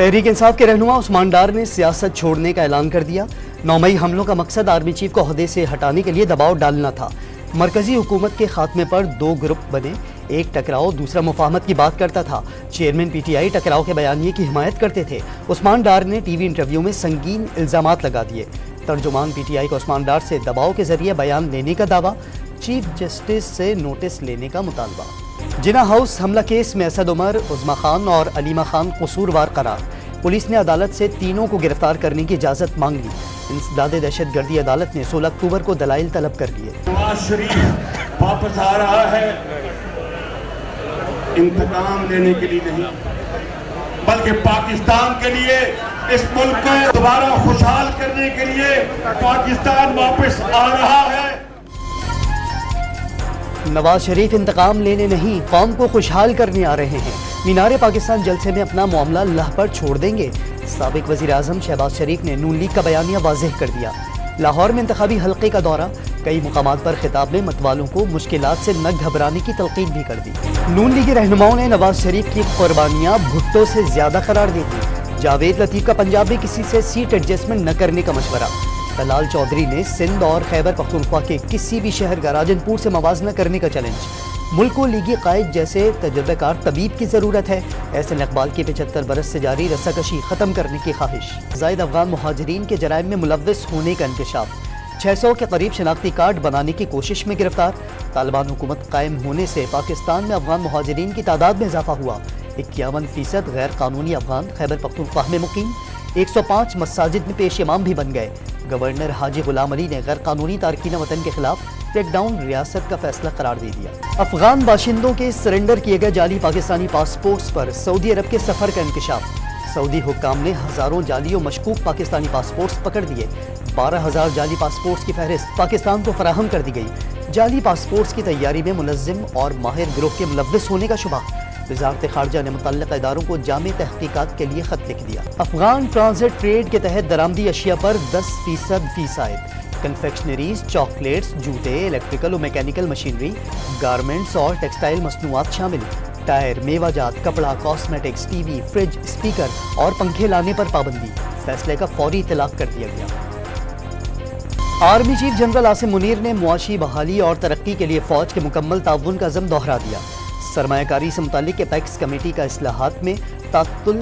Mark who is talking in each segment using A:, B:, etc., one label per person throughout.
A: तहरीक इंसाफ के रहनुमा उस्मान डार ने सियासत छोड़ने का ऐलान कर दिया। 9 मई हमलों का मकसद आर्मी चीफ को ओहदे से हटाने के लिए दबाव डालना था। मरकजी हुकूमत के खात्मे पर 2 ग्रुप बने, एक टकराव दूसरा मुफाहमत की बात करता था। चेयरमैन पीटीआई टकराव के बयानिए की हिमायत करते थे। उस्मान डार ने टीवी इंटरव्यू में संगीन इल्जामात लगा दिए। तर्जुमान पीटीआई का उस्मान डार से दबाव के जरिए बयान लेने का दावा, चीफ जस्टिस से नोटिस लेने का मुतालबा। जिना हाउस हमला केस में असद उमर, उज़मा खान और अलीमा खान कसूरवार करार। पुलिस ने अदालत से तीनों को गिरफ्तार करने की इजाज़त मांग ली। इंसदाद दहशतगर्दी अदालत ने 16 अक्टूबर को दलाइल तलब कर लिए।
B: नवाज शरीफ वापस आ रहा है, इंतकाम लेने के लिए नहीं, बल्कि पाकिस्तान के लिए, इस मुल्क को दोबारा खुशहाल करने के लिए पाकिस्तान वापस आ रहा है।
A: नवाज शरीफ इंतकाम लेने नहीं, कौम को खुशहाल करने आ रहे हैं। मीनारे पाकिस्तान जलसे में अपना मामला अल्लाह पर छोड़ देंगे। साबिक वज़ीर आज़म शहबाज शरीफ ने नून लीग का बयानिया वाज़ेह कर दिया। लाहौर में इंतखाबी हल्के का दौरा, कई मुकामात पर खिताब में मतवालों को मुश्किलात से न घबराने की तलकीन भी कर दी। नून लीगी रहनुमाओं ने नवाज शरीफ की कुर्बानियाँ भुट्टो से ज्यादा करार दे दी। जावेद लतीफ़ का पंजाब में किसी से सीट एडजस्टमेंट न करने का मशवरा। तलाल चौधरी ने सिंध और खैबर पख्तूनख्वा के किसी भी शहर का राजनपुर से मवाजना करने का चैलेंज। मुल्क को लीगी कायद जैसे तजुर्बेकार तबीब की ज़रूरत है। एहसन इकबाल की 75 बरस से जारी रस्साकशी ख़त्म करने की ख्वाहिश। ज़ायद अफगान मुहाजिरीन के जराइम में मुलव्वस होने का इंकशाफ। 600 के करीब शनाख्ती कार्ड बनाने की कोशिश में गिरफ्तार। तालिबान हुकूमत कायम होने से पाकिस्तान में अफगान मुहाजिरीन की तादाद में इजाफा हुआ। 51% गैर कानूनी अफगान खैबर पख्तूनख्वा में मुकीम। 105 मसाजिद में पेश इमाम भी बन गए। गवर्नर हाजी गुलाम अली ने गैर कानूनी तारकीन वतन के खिलाफ ब्रेकडाउन रियासत का फैसला करार दे दिया। अफगान बाशिंदों के सरेंडर किए गए जाली पाकिस्तानी पासपोर्ट्स पर सऊदी अरब के सफर का इंकशाफ। सऊदी हुक्काम ने हजारों जाली और मशकूक पाकिस्तानी पासपोर्ट्स पकड़ दिए। 12,000 जाली पासपोर्ट्स की फहरिस्त पाकिस्तान को फराहम कर दी गई। जाली पासपोर्ट्स की तैयारी में मुलज़्ज़िम और माहिर गिरोह के मुलव्वस होने का शुबा। वज़ारत ख़ारजा ने मुतल्लिक़ इदारों को जामे तहक़ीक़ात के लिए ख़त लिख दिया। अफगान ट्रांजिट ट्रेड के तहत दरामदी अशिया पर 10% फीस आयद। कन्फेक्शनरीज, चॉकलेट्स, जूते, इलेक्ट्रिकल और मैकेनिकल मशीनरी, गारमेंट्स और टेक्सटाइल मसनूआत शामिल। टायर, मेवाजात, कपड़ा, कॉस्मेटिक्स, टीवी, फ्रिज, स्पीकर और पंखे लाने पर पाबंदी। फैसले का फौरी इतलाक़ कर दिया गया। Army chief general Asim Munir ने मुआशी बहाली और तरक्की के लिए फौज के मुकम्मल ताउन का अज़्म दोहरा दिया। सरमायाकारी से मुतालिक एपेक्स कमेटी का इस्लाहात में तातुल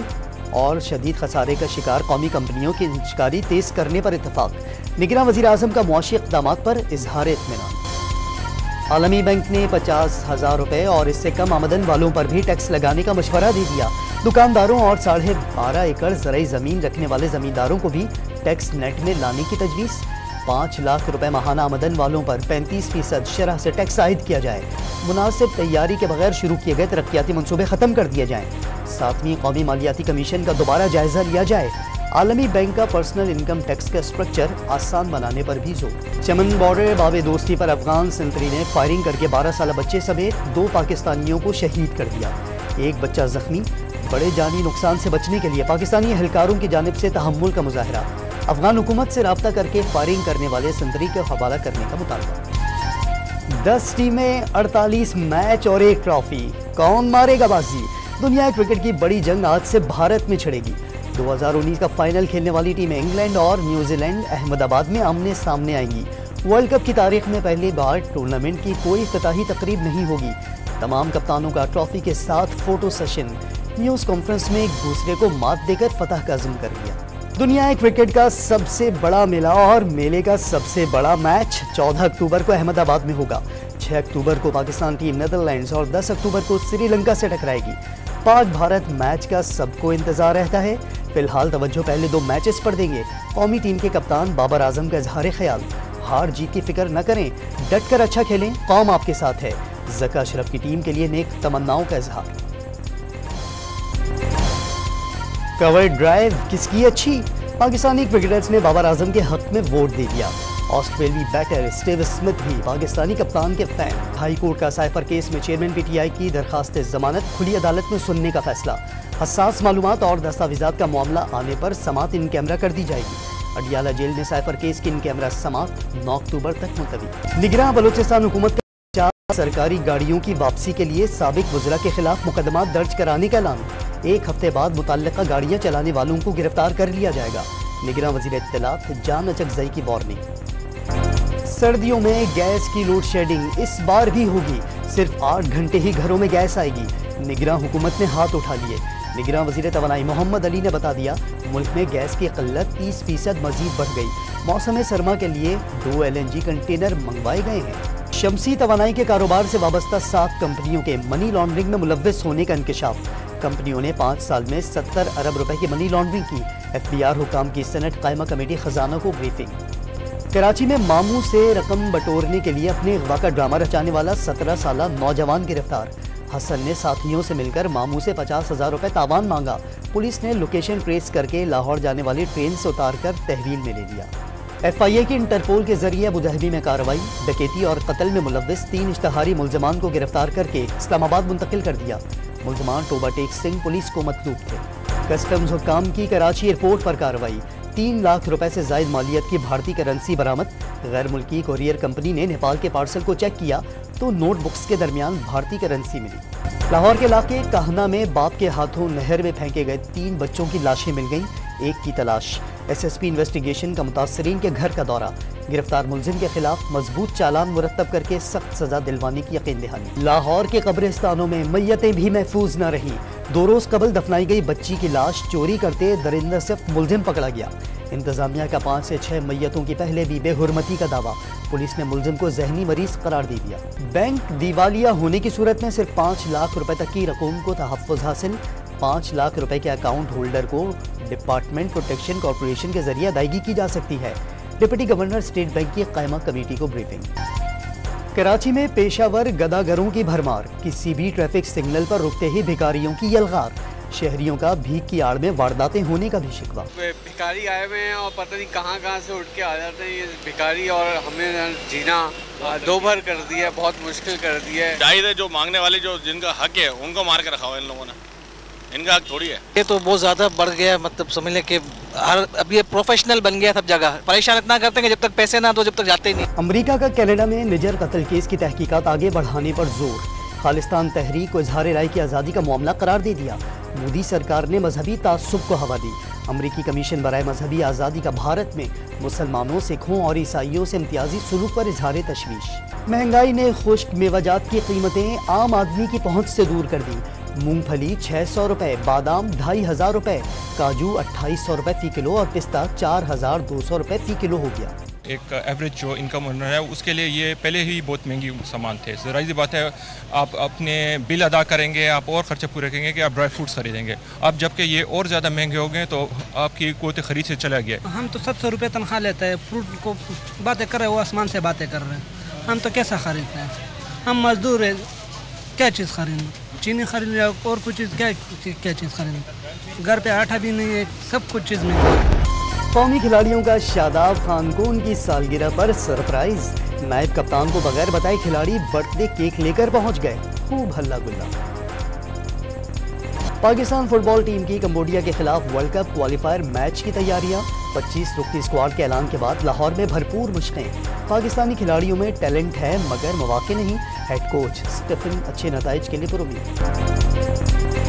A: और शदीद खसारे का शिकार कौमी कंपनियों की इंशकारी तेज करने पर इत्तफाक। निगरान वज़ीर आज़म का मुआशी इक़दामात पर इजहार इत्मीनान। आलमी बैंक ने 50,000 रुपए और इससे कम आमदन वालों पर भी टैक्स लगाने का मशवरा दे दिया। दुकानदारों और 12.5 एकड़ ज़राई ज़मीन रखने वाले ज़मींदारों को भी टैक्स नेट में लाने की तजवीज़। 5 लाख रुपए माहाना आमदन वालों पर 35% शरह से टैक्स आयद किया जाए। मुनासिब तैयारी के बगैर शुरू किए गए तरक्याती मंसूबे ख़त्म कर दिए जाएँ। 7वीं कौमी मालियाती कमीशन का दोबारा जायजा लिया जाए। आलमी बैंक का पर्सनल इनकम टैक्स का स्ट्रक्चर आसान बनाने पर भी जोर। चमन बॉर्डर बाबे दोस्ती पर अफगान सेंट्री ने फायरिंग करके 12 साल बच्चे समेत 2 पाकिस्तानियों को शहीद कर दिया। एक बच्चा जख्मी। बड़े जानी नुकसान से बचने के लिए पाकिस्तानी एहलकारों की जानिब से तहम्मुल का मुजाहरा। अफगान हुकूमत से राब्ता करके फायरिंग करने वाले सेंट्री का हवाला करने का मुतालबा। 10 टीमें, 48 मैच और 1 ट्रॉफी। कौन मारेगा बाजी? दुनिया क्रिकेट की बड़ी जंग आज से भारत में छिड़ेगी। 2019 का फाइनल खेलने वाली टीमें इंग्लैंड और न्यूजीलैंड अहमदाबाद में आमने सामने आएंगी। वर्ल्ड कप की तारीख में पहली बार टूर्नामेंट की कोई इफ्तिताही तकरीब नहीं होगी। तमाम कप्तानों का ट्रॉफी के साथ फोटो सेशन। न्यूज़ कॉन्फ्रेंस में एक दूसरे को मात देकर फतह का अज़्म कर लिया। दुनिया क्रिकेट का सबसे बड़ा मेला और मेले का सबसे बड़ा मैच 14 अक्टूबर को अहमदाबाद में होगा। 6 अक्टूबर को पाकिस्तान टीम नीदरलैंड्स और 10 अक्टूबर को श्रीलंका से टकराएगी। पाक भारत मैच का सबको इंतजार रहता है। फिलहाल तवज्जो पहले 2 मैचेस पर देंगे। कौमी टीम के कप्तान बाबर आजम का इजहार ख्याल, हार जीत की फिक्र न करें, डट कर अच्छा खेलें, कौम आपके साथ है। ज़का अशरफ की टीम के लिए नेक तमन्नाओं का इजहार। कवर ड्राइव किसकी अच्छी? पाकिस्तानी क्रिकेटर्स ने बाबर आजम के हक में वोट दे दिया। ऑस्ट्रेलियाई बैटर स्टीव स्मिथ भी पाकिस्तानी कप्तान के फैन। हाई कोर्ट का साइफर केस में चेयरमैन पीटीआई की दरखास्त जमानत खुली अदालत में सुनने का फैसला। हसास मालूमात और दस्तावेजात का मामला आने पर समात इन कैमरा कर दी जाएगी। अडियाला जेल में साइफर केस की इन कैमरा समात 9 अक्टूबर तक मुलतवी। निगरान बलूचिस्तान हुकूमत का सरकारी गाड़ियों की वापसी के लिए साबिक वज़रा के खिलाफ मुकदमा दर्ज कराने का ऐलान। 1 हफ्ते बाद मुतल्लिका गाड़ियां चलाने वालों को गिरफ्तार कर लिया जाएगा। निगरान वज़ीर इत्तलात जान अचकज़ई की वार्निंग। सर्दियों में गैस की लोड शेडिंग इस बार भी होगी। सिर्फ 8 घंटे ही घरों में गैस आएगी। निगरान हुकूमत ने हाथ उठा लिए। निगरान वज़ीर तवानाई मोहम्मद अली ने बता दिया, मुल्क में गैस की क़िल्लत 30% मजीद बढ़ गई। मौसम सरमा के लिए 2 LNG कंटेनर मंगवाए गए हैं। शमसी तवानाई के कारोबार से वाबस्ता 7 कंपनियों के मनी लॉन्ड्रिंग में मुलव्वस होने का इंकशाफ। कंपनियों ने 5 साल में 70 अरब रुपए की मनी लॉन्ड्रिंग की। FBR हुकाम की सेनेट कायमा कमेटी खजाना को ब्रीफिंग। कराची में मामू से रकम बटोरने के लिए अपने अगवा का ड्रामा रचाने वाला 17 साल नौजवान गिरफ्तार। हसन ने साथियों से मिलकर मामू से 50,000 रुपए तावान मांगा। पुलिस ने लोकेशन ट्रेस करके लाहौर जाने वाली ट्रेन से उतारकर तहवील में ले लिया। FIA की इंटरपोल के जरिए अबुधाबी में कार्रवाई। डकैती और कत्ल में मुलव्वस 3 इश्तहारी मुल्ज़मान को गिरफ्तार करके इस्लामाबाद मुंतकिल कर दिया। मुल्ज़मान टोबा टेक सिंह पुलिस को मतलूब थे। कस्टम्स हुक्काम की कराची एयरपोर्ट पर कार्रवाई। 3 लाख रुपए से जायद मालियत की भारतीय करेंसी बरामद। गैर मुल्की कोरियर कंपनी ने नेपाल के पार्सल को चेक किया तो नोटबुक्स के दरमियान भारतीय करेंसी मिली। लाहौर के इलाके कहना में बाप के हाथों नहर में फेंके गए 3 बच्चों की लाशें मिल गईं। एक की तलाश। SSP इन्वेस्टिगेशन का मुतासरीन के घर का दौरा। गिरफ्तार मुलजिम के खिलाफ मजबूत चालान मुरतब करके सख्त सजा दिलवाने की यकीन दहानी। लाहौर के कब्रिस्तानों में मैयतें भी महफूज न रही। 2 रोज कबल दफनाई गई बच्ची की लाश चोरी करते दरिंदा सिर्फ मुलजिम पकड़ा गया। इंतजामिया का 5 से 6 मैयतों की पहले भी बेहुरमती का दावा। पुलिस ने मुलजिम को जहनी मरीज करार दे दिया। बैंक दिवालिया होने की सूरत में सिर्फ 5 लाख रुपए तक की रकम को तहफ़्फ़ुज़ हासिल। 5 लाख रुपए के अकाउंट होल्डर को डिपार्टमेंट प्रोटेक्शन कॉर्पोरेशन के जरिए अदायगी की जा सकती है। डिप्टी गवर्नर स्टेट बैंक की कायमा कमेटी को ब्रीफिंग। कराची में पेशावर गदागरों की भरमार। किसी भी ट्रैफिक सिग्नल पर रुकते ही भिखारियों की यलगार। शहरियों का भीख की आड़ में वारदातें होने का भी शिकवा।
C: भिखारी आए हुए हैं और पता नहीं कहाँ से उठ के आ जाते हैं ये भिखारी, और हमें जीना दोभर कर दिया, बहुत मुश्किल कर दिया है।
D: चाहिए जो मांगने वाले जो जिनका हक है उनको मार के रखा हुआ इन लोगों ने, इनका हक थोड़ी है।
E: ये तो बहुत ज़्यादा बढ़ गया है, मतलब समझ लें कि अब ये प्रोफेशनल बन गया सब जगह। परेशान इतना करते हैं कि जब तक पैसे ना दो जब तक जाते ही नहीं।
A: अमेरिका का कनाडा में निजर कत्ल केस की तहकीकात आगे बढ़ाने पर जोर। खालिस्तान तहरीक को इजहार राय की आज़ादी का मामला करार दे दिया। मोदी सरकार ने मजहबी तासुब को हवा दी। अमरीकी कमीशन बराए मजहबी आज़ादी का भारत में मुसलमानों, सिखों और ईसाइयों से इम्तियाजी सुलूक पर इजहार तशवीश। महंगाई ने खुश्क मेवाजात की कीमतें आम आदमी की पहुँच से दूर कर दी। मूंगफली 600 रुपए, बादाम 2500 रुपए, काजू 2800 रुपए फी किलो और पिस्ता 4200 रुपए फी किलो हो गया।
F: एक एवरेज जो इनकम है उसके लिए ये पहले ही बहुत महंगी सामान थे। ज़ाहिर सी बात है, आप अपने बिल अदा करेंगे, आप और ख़र्चे पूरे करेंगे कि आप ड्राई फ्रूट्स खरीदेंगे। अब जबकि ये और ज़्यादा महंगे हो गए तो आपकी क़ुव्वत ख़रीद से चला गया।
G: हम तो 700 रुपये तनख्वाह लेते हैं, फ्रूट को बातें कर रहे हैं, वो आसमान से बातें कर रहे हैं। हम तो कैसा खरीदते हैं? हम मजदूर हैं, क्या चीज़ खरीदें? चीनी खरीद लिया और कुछ चीज़ क्या चीज़ खरीदें? घर पे आटा भी नहीं है, सब कुछ चीज़ नहीं।
A: कौमी खिलाड़ियों का शादाब खान को उनकी सालगिरह पर सरप्राइज। नायब कप्तान को बगैर बताए खिलाड़ी बर्थडे केक लेकर पहुंच गए। खूब हल्ला गुल्ला। पाकिस्तान फुटबॉल टीम की कंबोडिया के खिलाफ वर्ल्ड कप क्वालिफायर मैच की तैयारियां। 25 रुकती स्क्वाड के ऐलान के बाद लाहौर में भरपूर मुश्किलें। पाकिस्तानी खिलाड़ियों में टैलेंट है मगर मौके नहीं। हेड कोच स्टीफन अच्छे नताइज के लिए पुरुमीद।